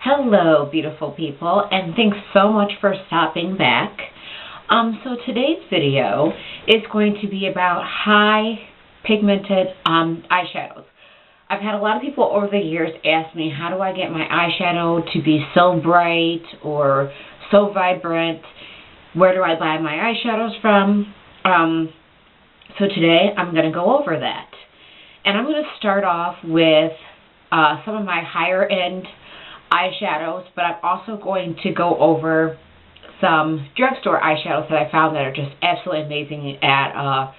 Hello, beautiful people, and thanks so much for stopping back. So today's video is going to be about high pigmented eyeshadows. I've had a lot of people over the years ask me, how do I get my eyeshadow to be so bright or so vibrant? Where do I buy my eyeshadows from? So today I'm going to go over that. And I'm going to start off with some of my higher end eyeshadows, but I'm also going to go over some drugstore eyeshadows that I found that are just absolutely amazing at a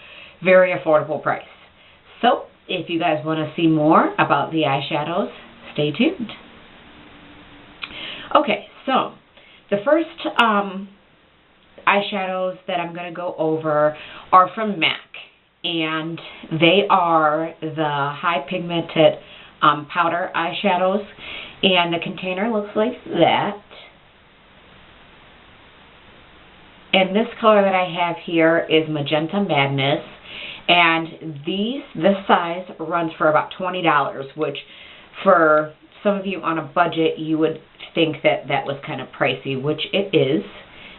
very affordable price. So if you guys want to see more about the eyeshadows, stay tuned. Okay, so the first eyeshadows that I'm going to go over are from MAC, and they are the high pigmented powder eyeshadows, and the container looks like that. And this color that I have here is Magenta Madness, and this size runs for about $20, which for some of you on a budget you would think that that was kind of pricey, which it is.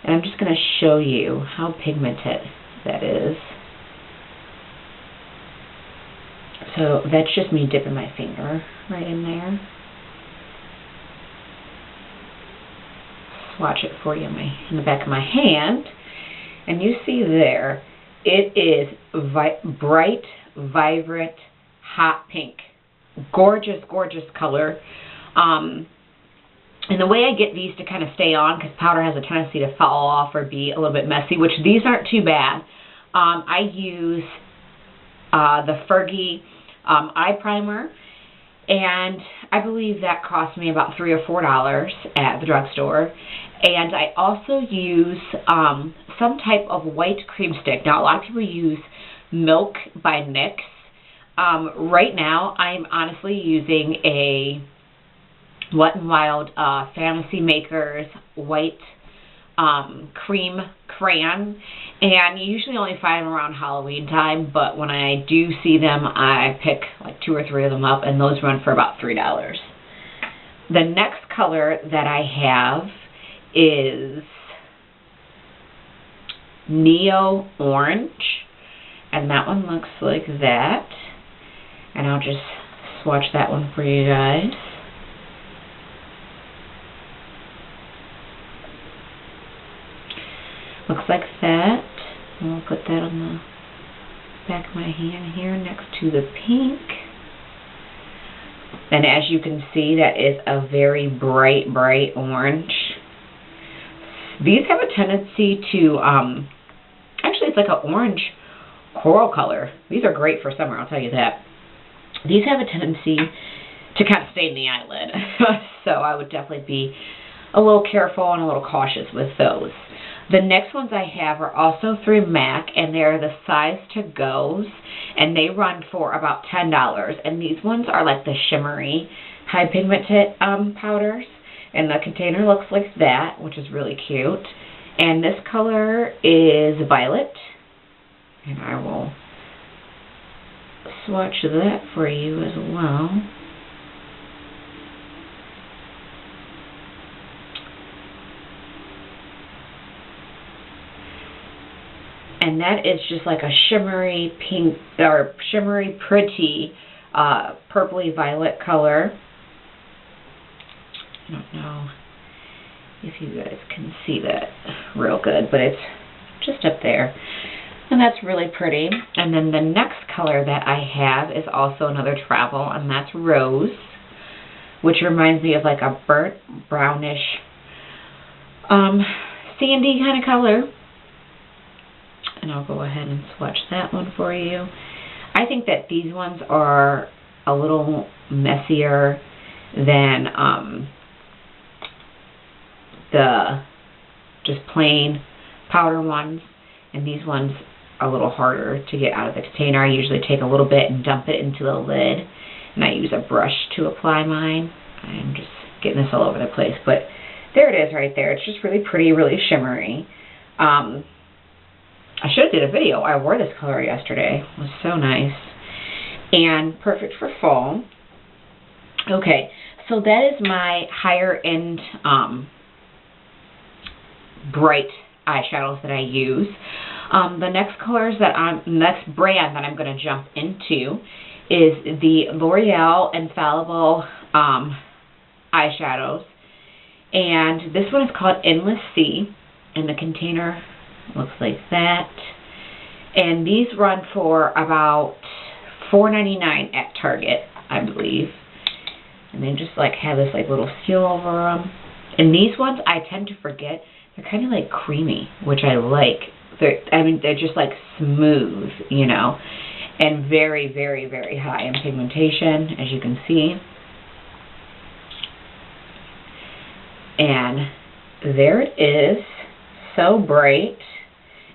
And I'm just going to show you how pigmented that is. So that's just me dipping my finger right in there. Swatch it for you in the back of my hand. And you see there, it is bright, vibrant, hot pink. Gorgeous, gorgeous color. And the way I get these to kind of stay on, because powder has a tendency to fall off or be a little bit messy, which these aren't too bad. I use the Fergie eye primer, and I believe that cost me about $3 or $4 at the drugstore. And I also use some type of white cream stick. Now, a lot of people use Milk by NYX. Right now, I'm honestly using a Wet n Wild Fantasy Makers white cream crayon, and you usually only find them around Halloween time, but when I do see them, I pick like 2 or 3 of them up, and those run for about $3. The next color that I have is Neo Orange, and that one looks like that, and I'll just swatch that one for you guys. Looks like that. And we'll put that on the back of my hand here next to the pink. And as you can see, that is a very bright, bright orange. These have a tendency to, actually it's like an orange coral color. These are great for summer, I'll tell you that. These have a tendency to kind of stain the eyelid. So I would definitely be a little careful and a little cautious with those. The next ones I have are also through MAC, and they're the size to goes, and they run for about $10. And these ones are like the shimmery high pigmented powders, and the container looks like that, which is really cute. And this color is Violet, and I will swatch that for you as well. And that is just like a shimmery pink, or shimmery pretty purpley violet color. I don't know if you guys can see that real good, but it's just up there. And that's really pretty. And then the next color that I have is also another travel, and that's Rose, which reminds me of like a burnt brownish sandy kind of color. And I'll go ahead and swatch that one for you. I think that these ones are a little messier than the just plain powder ones, and these ones are a little harder to get out of the container. I usually take a little bit and dump it into the lid, and I use a brush to apply mine. I'm just getting this all over the place, but there it is right there. It's just really pretty, really shimmery. I should have did a video. I wore this color yesterday. It was so nice. And perfect for fall. Okay, So that is my higher end bright eyeshadows that I use. The next next brand that I'm going to jump into is the L'Oreal Infallible eyeshadows. And this one is called Endless Sea. And the container looks like that. And these run for about $4.99 at Target, I believe. And they just like have this like little seal over them. And these ones I tend to forget. They're kind of like creamy, which I like. They're just like smooth, you know, and very, very, very high in pigmentation, as you can see. And there it is, so bright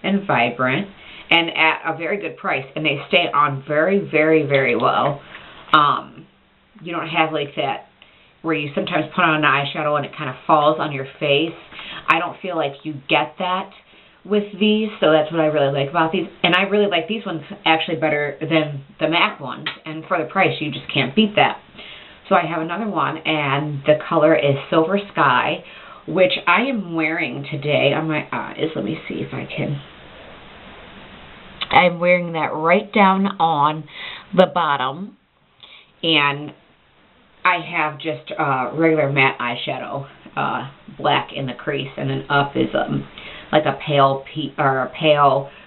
and vibrant, and at a very good price. And they stay on very, very, very well. You don't have like that where you sometimes put on an eyeshadow and it kind of falls on your face. I don't feel like you get that with these, so that's what I really like about these. And I really like these ones actually better than the MAC ones, and for the price you just can't beat that. So I have another one, and the color is Silver Sky, which I am wearing today on my eyes. Let me see if I can. I'm wearing that right down on the bottom, and I have just regular matte eyeshadow, black in the crease, and then up is like a pale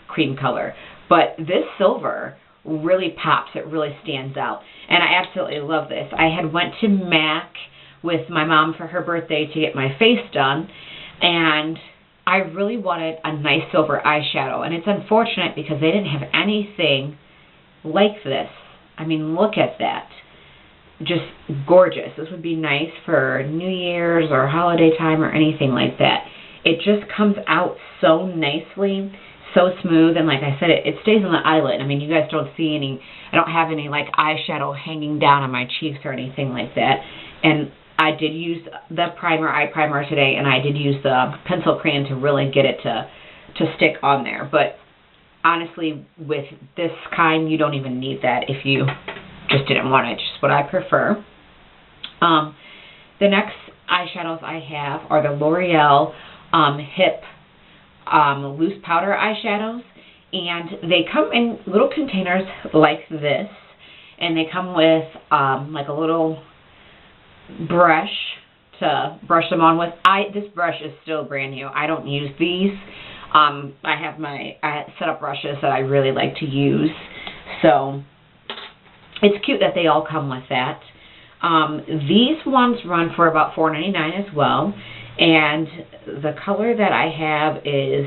cream color. But this silver really pops. It really stands out, and I absolutely love this. I had went to MAC with my mom for her birthday to get my face done, and I really wanted a nice silver eyeshadow, and it's unfortunate because they didn't have anything like this. I mean, look at that. Just gorgeous. This would be nice for New Year's or holiday time or anything like that. It just comes out so nicely, so smooth, and like I said, it stays on the eyelid. I mean, you guys don't see any, I don't have any like eyeshadow hanging down on my cheeks or anything like that. And I did use the eye primer today, and I did use the pencil crayon to really get it to stick on there. But honestly, with this kind, you don't even need that if you just didn't want it. Just what I prefer. The next eyeshadows I have are the L'Oreal Hip loose powder eyeshadows, and they come in little containers like this, and they come with like a little brush to brush them on with. This brush is still brand new. I don't use these. I have my set up brushes that I really like to use, so it's cute that they all come with that. These ones run for about $4.99 as well, and the color that I have is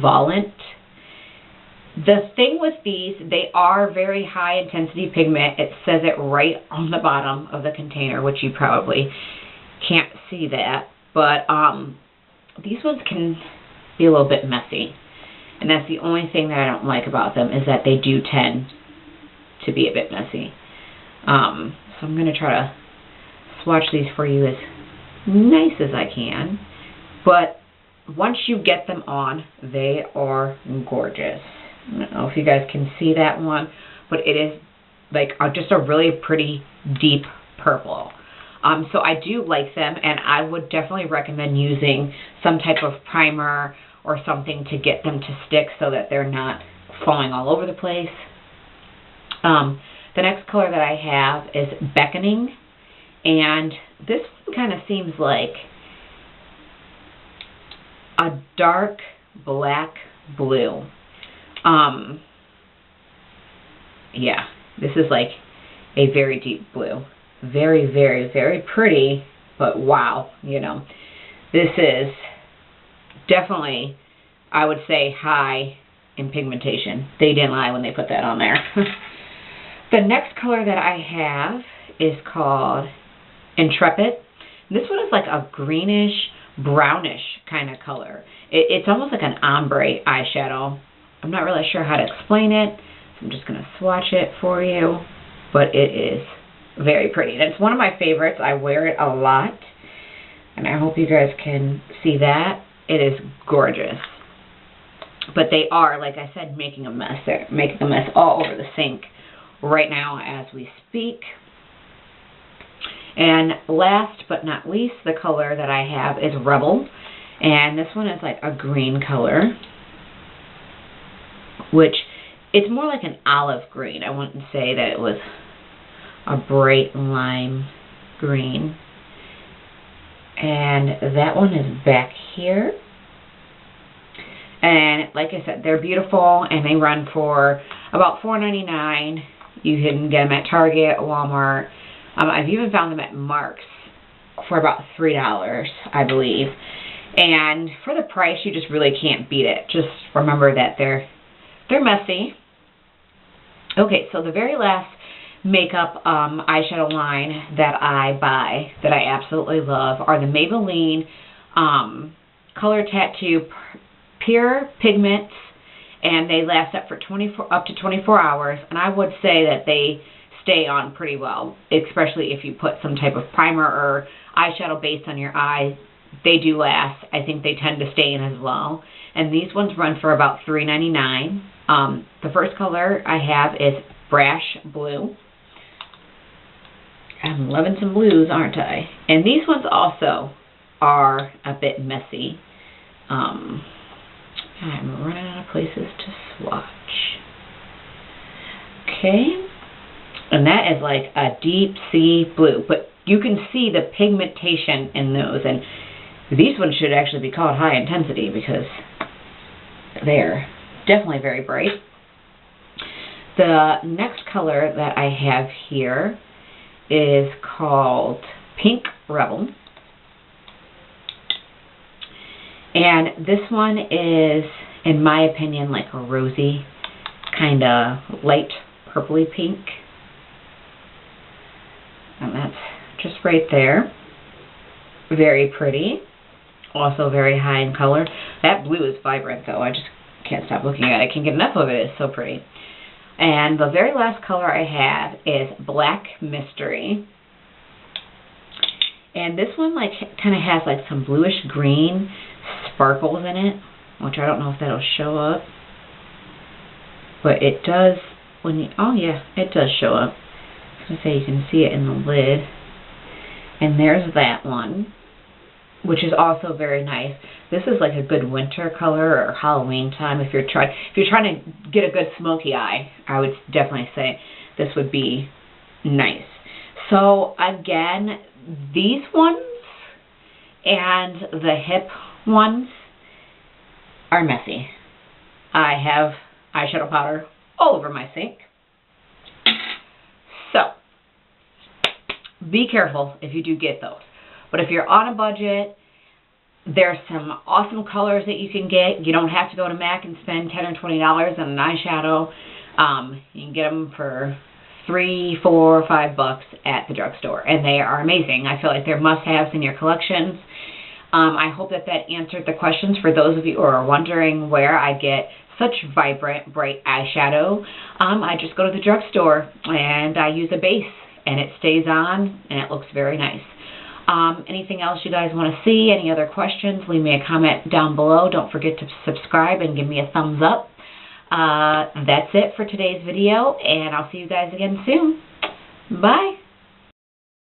Volunt. The thing with these, they are very high intensity pigment. It says it right on the bottom of the container, which you probably can't see that, but these ones can be a little bit messy, and that's the only thing that I don't like about them, is that they do tend to be a bit messy. So I'm going to try to swatch these for you as nice as I can, but once you get them on, they are gorgeous. I don't know if you guys can see that one, but it is like just a really pretty deep purple. So I do like them, and I would definitely recommend using some type of primer or something to get them to stick so that they're not falling all over the place. The next color that I have is Beckoning, and this one kind of seems like a dark black blue. Yeah, this is like a very deep blue. Very, very, very pretty, but wow, you know. This is definitely, I would say, high in pigmentation. They didn't lie when they put that on there. The next color that I have is called Intrepid. This one is like a greenish, brownish kind of color. It's almost like an ombre eyeshadow. I'm not really sure how to explain it. I'm just going to swatch it for you, but it is very pretty. And it's one of my favorites. I wear it a lot, and I hope you guys can see that. It is gorgeous. But they are, like I said, making a mess. They're making a mess all over the sink right now as we speak. And last but not least, the color that I have is Rubble. And this one is like a green color, which it's more like an olive green. I wouldn't say that it was a bright lime green. And that one is back here. And like I said, they're beautiful, and they run for about $4.99. You can get them at Target, Walmart. I've even found them at Mark's for about $3, I believe. And for the price, you just really can't beat it. Just remember that they're messy. Okay, so the very last makeup eyeshadow line that I buy that I absolutely love are the Maybelline Color Tattoo Pure Pigments, and they last up to 24 hours, and I would say that they stay on pretty well, especially if you put some type of primer or eyeshadow base on your eye. They do last. I think they tend to stay in as well, and these ones run for about $3.99. The first color I have is Brash Blue. I'm loving some blues, aren't I? And these ones also are a bit messy. I'm running out of places to swatch. Okay. And that is like a deep sea blue. But you can see the pigmentation in those. And these ones should actually be called high intensity because they're definitely very bright. The next color that I have here is called Pink Rebel. And this one is, in my opinion, like a rosy, kind of light purpley pink. And that's just right there. Very pretty. Also very high in color. That blue is vibrant though. I just can't stop looking at it. I can't get enough of it. It's so pretty. And the very last color I have is Black Mystery. And this one like kind of has like some bluish green sparkles in it, which I don't know if that'll show up. But it does when you, oh yeah, it does show up. I was going to say you can see it in the lid. And there's that one, which is also very nice. This is like a good winter color or Halloween time. If you're trying to get a good smoky eye, I would definitely say this would be nice. So again, these ones and the hip ones are messy. I have eyeshadow powder all over my sink. So be careful if you do get those. But if you're on a budget, there's some awesome colors that you can get. You don't have to go to MAC and spend $10 or $20 on an eyeshadow. You can get them for $3, $4, $5 at the drugstore, and they are amazing. I feel like they're must-haves in your collections. I hope that answered the questions for those of you who are wondering where I get such vibrant, bright eyeshadow. I just go to the drugstore and I use a base, and it stays on, and it looks very nice. Anything else you guys want to see, any other questions, leave me a comment down below. Don't forget to subscribe and give me a thumbs up. That's it for today's video, and I'll see you guys again soon. Bye.